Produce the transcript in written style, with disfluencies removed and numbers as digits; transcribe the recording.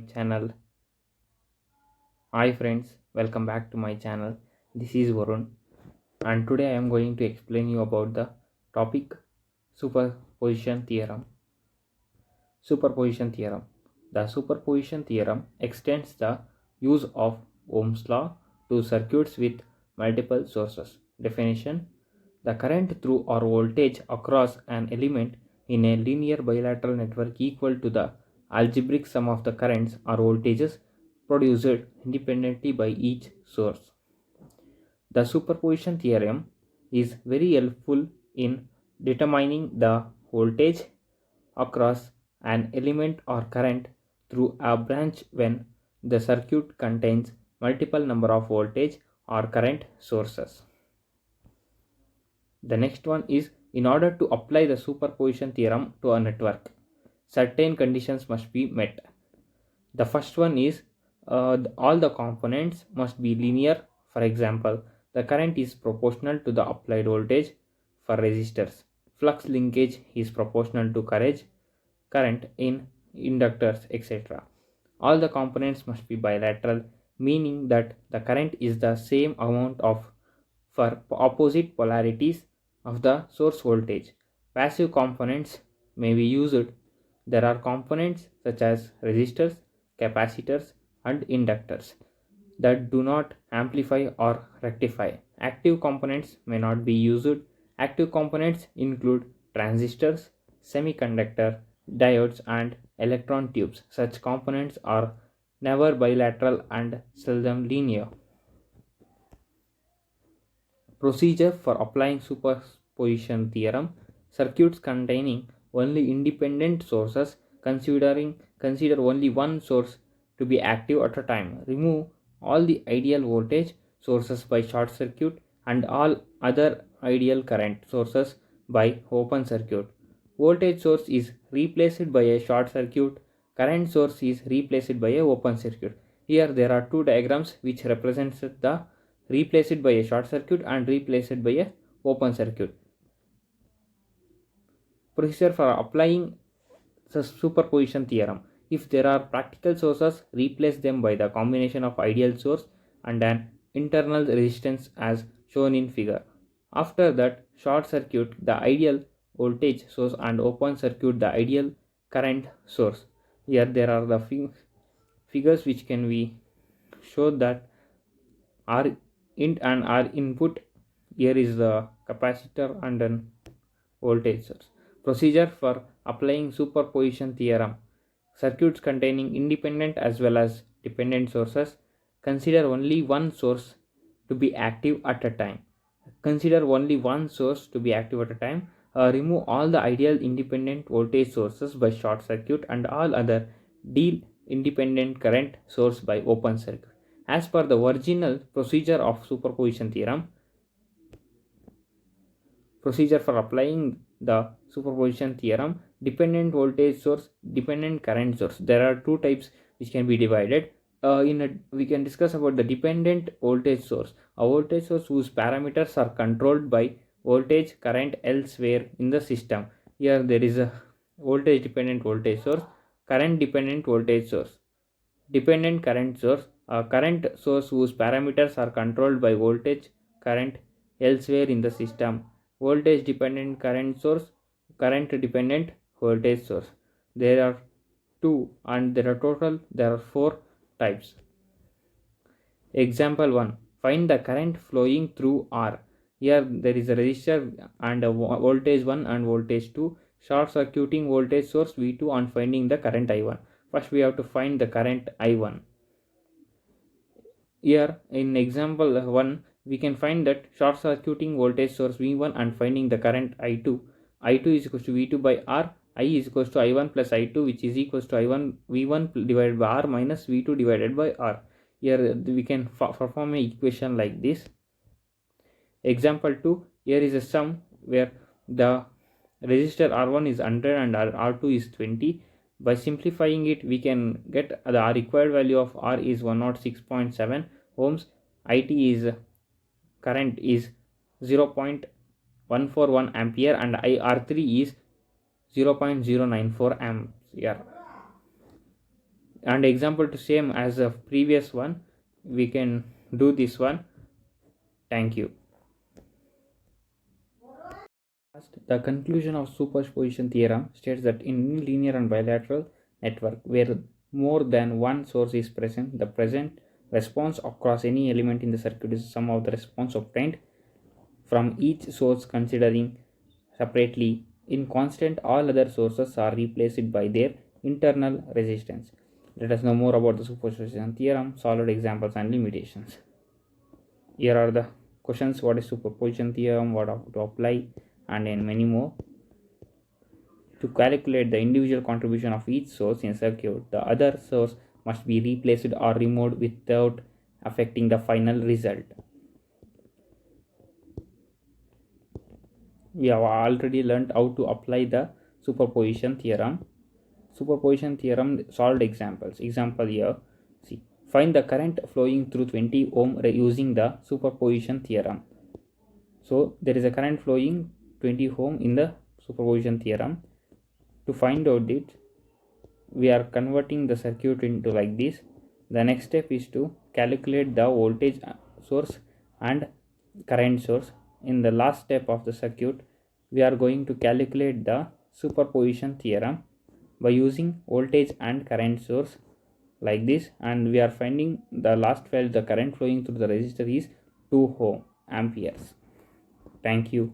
My channel. Hi friends, welcome back to my channel. This is Varun, and today I am going to explain you about the topic superposition theorem. Superposition theorem. The superposition theorem extends the use of Ohm's law to circuits with multiple sources. Definition: the current through or voltage across an element in a linear bilateral network equal to the algebraic sum of the currents or voltages produced independently by each source. The superposition theorem is very helpful in determining the voltage across an element or current through a branch when the circuit contains multiple number of voltage or current sources. The next one is, in order to apply the superposition theorem to a network, certain conditions must be met. The first one is all the components must be linear. For example, the current is proportional to the applied voltage for resistors. Flux linkage is proportional to current in inductors, etc. All the components must be bilateral, meaning that the current is the same amount of for opposite polarities of the source voltage. Passive components may be used. There are components such as resistors, capacitors, and inductors that do not amplify or rectify. Active components may not be used. Active components include transistors, semiconductor, diodes, and electron tubes. Such components are never bilateral and seldom linear. Procedure for applying superposition theorem: circuits containing only independent sources, consider only one source to be active at a time. Remove all the ideal voltage sources by short circuit and all other ideal current sources by open circuit. Voltage source is replaced by a short circuit, current source is replaced by a open circuit. Here there are two diagrams which represents the replaced by a short circuit and replaced by a open circuit. Procedure for applying the superposition theorem: if there are practical sources, replace them by the combination of ideal source and an internal resistance as shown in figure. After that, short circuit the ideal voltage source and open circuit the ideal current source. Here there are the figures which can be show that R int and R input. Here is the capacitor and an voltage source. Procedure for applying superposition theorem: circuits containing independent as well as dependent sources, consider only one source to be active at a time. Consider only one source to be active at a time. Remove all the ideal independent voltage sources by short circuit and all other deal independent current source by open circuit. As per the original procedure of superposition theorem, procedure for applying the superposition theorem: dependent voltage source, dependent current source. There are two types which can be divided. We can discuss about the dependent voltage source, a voltage source whose parameters are controlled by voltage current elsewhere in the system. Here there is a voltage dependent voltage source, current dependent voltage source, dependent current source, a current source whose parameters are controlled by voltage current elsewhere in the system. Voltage dependent current source, current dependent voltage source. There are two and there are four types. Example 1: find the current flowing through R. Here there is a resistor and a voltage 1 and voltage 2, short circuiting voltage source V2 and finding the current I1. First we have to find the current I1. Here in example 1 we can find that short circuiting voltage source V1 and finding the current I2. I2 is equal to V2 by R. I is equal to I1 plus I2, which is equal to I1 V1 divided by R minus V2 divided by R. Here we can perform an equation like this. Example 2, here is a sum where the resistor R1 is 100 and R2 is 20. By simplifying it, we can get the required value of R is 106.7 ohms. IT is current is 0.141 ampere and IR3 is 0.094 ampere. And example to same as the previous one, we can do this one. Thank you. The conclusion of superposition theorem states that in linear and bilateral network where more than one source is present, the present response across any element in the circuit is the sum of the response obtained from each source considering separately. In constant, all other sources are replaced by their internal resistance. Let us know more about the superposition theorem, solid examples and limitations. Here are the questions: what is superposition theorem, what to apply, and in many more. To calculate the individual contribution of each source in a circuit, the other source must be replaced or removed without affecting the final result. We have already learned how to apply the superposition theorem. Superposition theorem solved examples. Example here. See, find the current flowing through 20 ohm using the superposition theorem. So there is a current flowing 20 ohm in the superposition theorem. To find out it, we are converting the circuit into like this. The next step is to calculate the voltage source and current source. In the last step of the circuit, we are going to calculate the superposition theorem by using voltage and current source like this, and we are finding the last value, the current flowing through the resistor is 2 ohm amperes. Thank you.